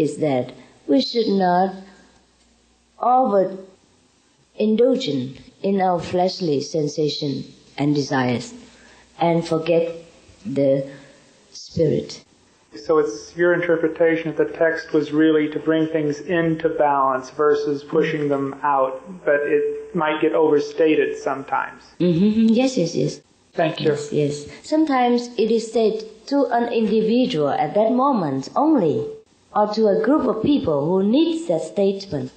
is that we should not overindulge in our fleshly sensation and desires and forget the spirit. So it's your interpretation that the text was really to bring things into balance versus pushing them out, but it might get overstated sometimes. Yes. Thank you. Yes. Sometimes it is said to an individual at that moment only, or to a group of people who needs that statement.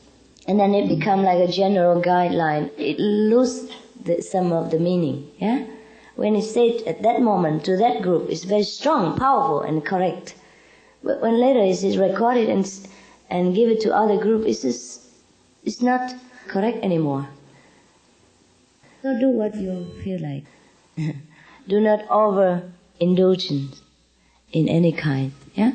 And then it becomes like a general guideline. It loses some of the meaning. Yeah. When it's said at that moment to that group, it's very strong, powerful, and correct. But when later it is recorded and given to other group, it's not correct anymore. So do what you feel like. Do not overindulge in any kind. Yeah.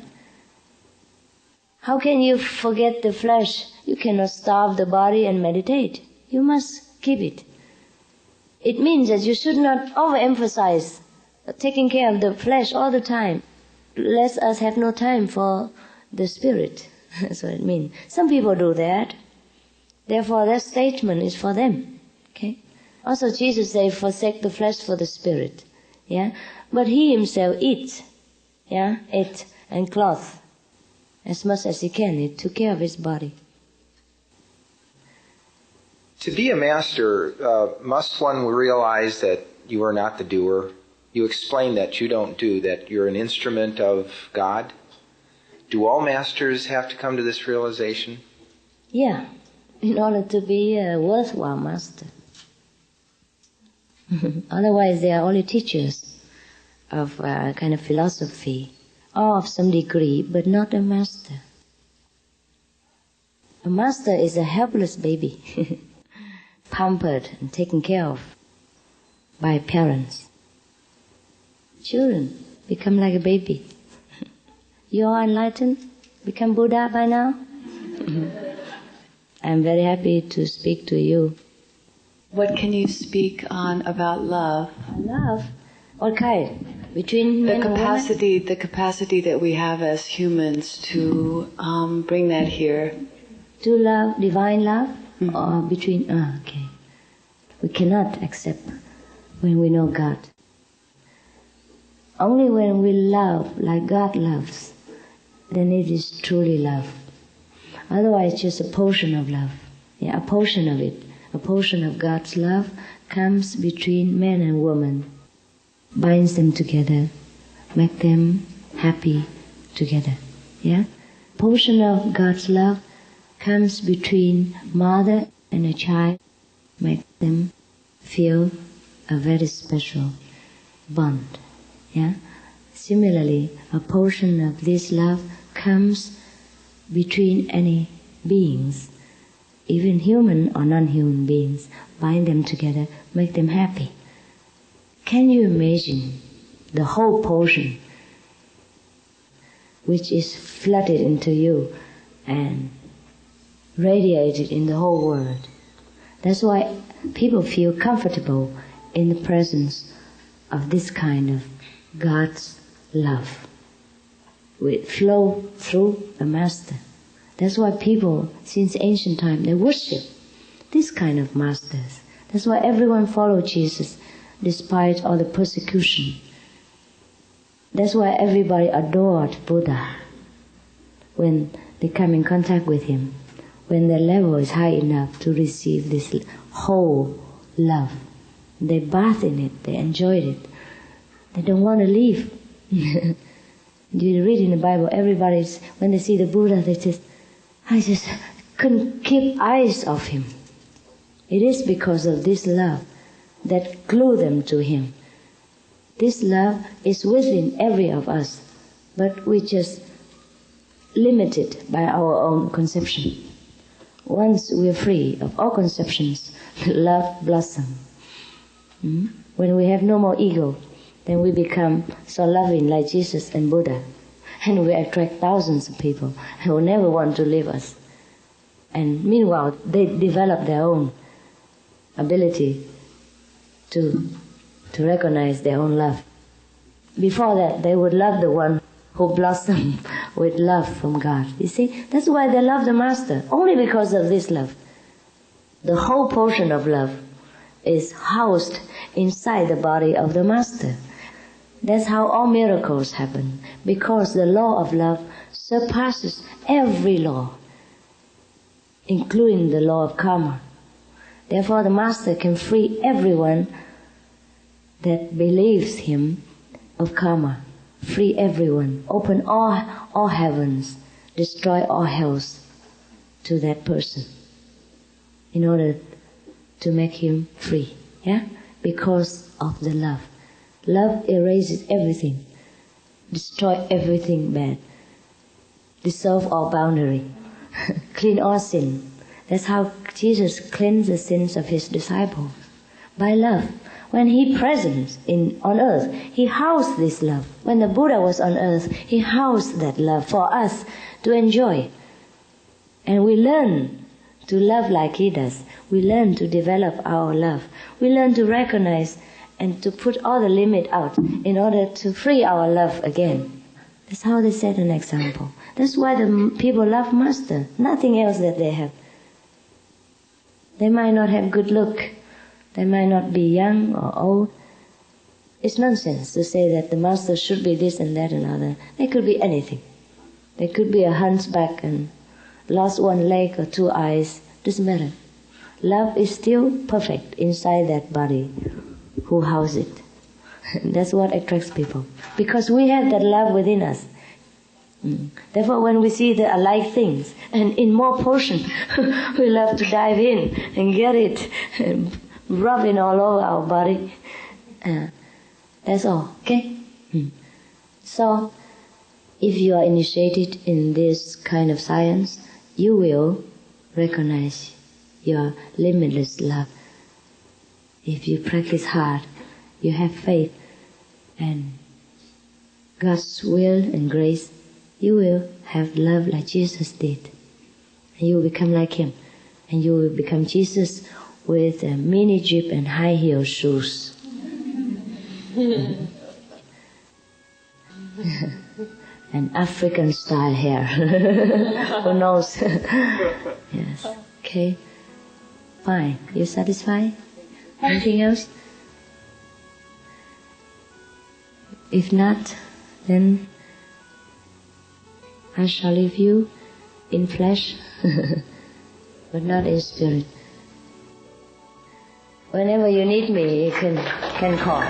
How can you forget the flesh? You cannot starve the body and meditate. You must keep it. It means that you should not overemphasize taking care of the flesh all the time, lest us have no time for the spirit. That's what it means. Some people do that. Therefore, that statement is for them. Okay. Also, Jesus said, "Forsake the flesh for the spirit." Yeah. But he himself eats. Yeah. Ate and clothed as much as he can. He took care of his body. To be a master, must one realize that you are not the doer? You explain that you don't do, that you're an instrument of God. Do all masters have to come to this realization? Yeah, in order to be a worthwhile master. Otherwise, they are only teachers of a kind of philosophy, or of some degree, but not a master. A master is a helpless baby. Pampered and taken care of by parents. Children become like a baby. You are enlightened, become Buddha by now. I'm very happy to speak to you. What can you speak on about love? Love? What kind? Between men and women? The capacity that we have as humans to bring that here. To love, divine love? Or between, okay. We cannot accept when we know God. Only when we love like God loves, then it is truly love. Otherwise, it's just a portion of love. Yeah, a portion of it. A portion of God's love comes between man and woman, binds them together, make them happy together. Yeah? Portion of God's love comes between mother and a child, make them feel a very special bond. Yeah? Similarly, a portion of this love comes between any beings, even human or non-human beings, bind them together, make them happy. Can you imagine the whole portion which is flooded into you and radiated in the whole world? That's why people feel comfortable in the presence of this kind of God's love. It flows through the Master. That's why people, since ancient time, they worship this kind of masters. That's why everyone followed Jesus, despite all the persecution. That's why everybody adored Buddha when they come in contact with him, when their level is high enough to receive this whole love. They bathe in it, they enjoyed it. They don't want to leave. You read in the Bible, everybody's, when they see the Buddha, they just, I just couldn't keep eyes off him. It is because of this love that glued them to him. This love is within every of us, but we just limit it by our own conception. Once we're free of all conceptions, love blossoms. When we have no more ego, then we become so loving like Jesus and Buddha. And we attract thousands of people who will never want to leave us. And meanwhile, they develop their own ability to recognize their own love. Before that, they would love the one who blossomed with love from God. You see, that's why they love the Master, only because of this love. The whole portion of love is housed inside the body of the Master. That's how all miracles happen, because the law of love surpasses every law, including the law of karma. Therefore, the Master can free everyone that believes him of karma. Free everyone, open all heavens, destroy all hells to that person in order to make him free. Yeah? Because of the love. Love erases everything, destroy everything bad, dissolve all boundary, clean all sin. That's how Jesus cleansed the sins of his disciples, by love. When he present on earth, he housed this love. When the Buddha was on earth, he housed that love for us to enjoy. And we learn to love like he does. We learn to develop our love. We learn to recognize and to put all the limit out in order to free our love again. That's how they set an example. That's why the people love Master, nothing else that they have. They might not have good look, they might not be young or old. It's nonsense to say that the Master should be this and that and other. They could be anything. They could be a hunchback and lost one leg or two eyes. Doesn't matter. Love is still perfect inside that body who house it. That's what attracts people, because we have that love within us. Therefore, when we see the alike things, and in more portion, we love to dive in and get it, and rub it all over our body. That's all, okay? So, if you are initiated in this kind of science, you will recognize your limitless love. If you practice hard, you have faith and God's will and grace, you will have love like Jesus did. And you will become like him. And you will become Jesus with a mini jeep and high heel shoes. And African style hair. Who knows? Yes. Okay. Fine. You satisfied? Anything else? If not, then I shall leave you in flesh, but not in spirit. Whenever you need me, you can call.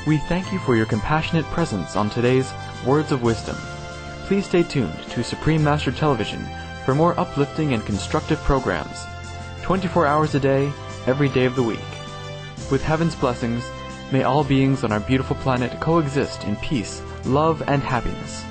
We thank you for your compassionate presence on today's Words of Wisdom. Please stay tuned to Supreme Master Television for more uplifting and constructive programs, 24 hours a day, every day of the week. With heaven's blessings, may all beings on our beautiful planet coexist in peace, love, and happiness.